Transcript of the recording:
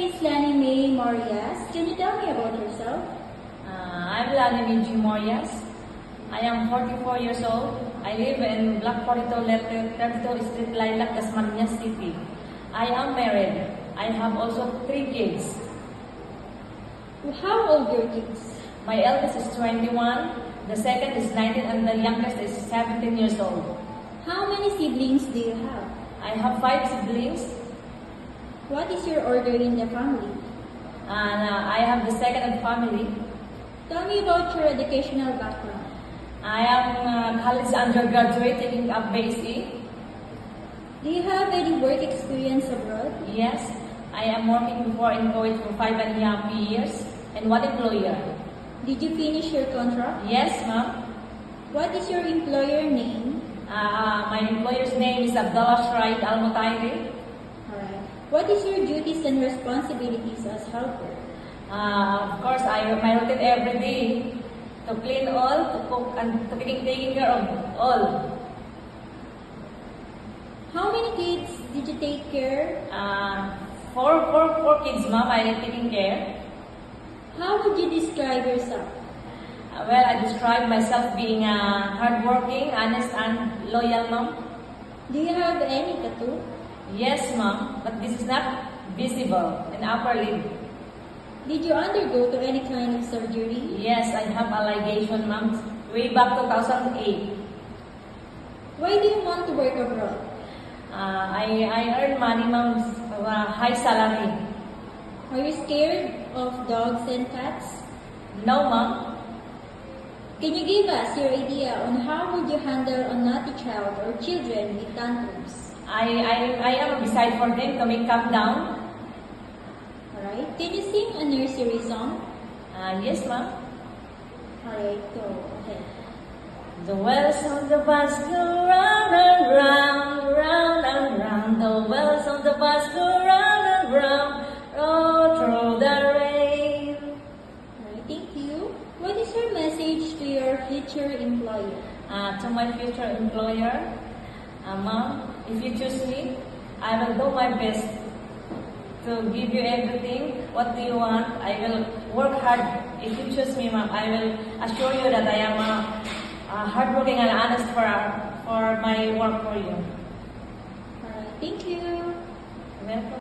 is Lani May Morias. Can you tell me about yourself? I'm Lani May G. Morias. I am 44 years old. I live in Block 42, Letter 32 Street, Lilac, Dasmariñas City. I am married. I have also 3 kids. How old are your kids? My eldest is 21, the second is 19, and the youngest is 17 years old. How many siblings do you have? I have 5 siblings, What is your order in the family? and I have the second family. Tell me about your educational background. I am college undergraduate taking up BSc. Do you have any work experience abroad? Yes, I am working before in Kuwait for 5.5 years and 1 employer. Did you finish your contract? Yes, ma'am. What is your employer name? My employer's name is Abdullah Shraid Al Mutairi. Alright. What is your duties and responsibilities as helper? Of course, my routine every day to clean all, to cook, and to taking care of all. How many kids did you take care? Four kids, ma'am, I am taking care. How would you describe yourself? Well, I describe myself being hardworking, honest, and loyal, ma'am. Do you have any tattoo? Yes, ma'am, but this is not visible in upper lid. Did you undergo to any kind of surgery? Yes, I have a ligation, ma'am, way back 2008. Why do you want to work abroad? I earn money, ma'am, high salary. Are you scared of dogs and cats? No, ma'am. Can you give us your idea on how would you handle a naughty child or children with tantrums? I am beside for them to make calm down. Alright, can you sing a nursery song? Yes, ma'am. Alright, go ahead. The wells on the bus go round and round, round and round. The wells on the bus go round and round, all through the rain. Alright, thank you. What is your message to your future employer? To my future employer, ma'am, if you choose me, I will do my best to give you everything. What do you want? I will work hard. If you choose me, ma'am, I will assure you that I am hardworking and honest for my work for you. Alright, thank you. Welcome.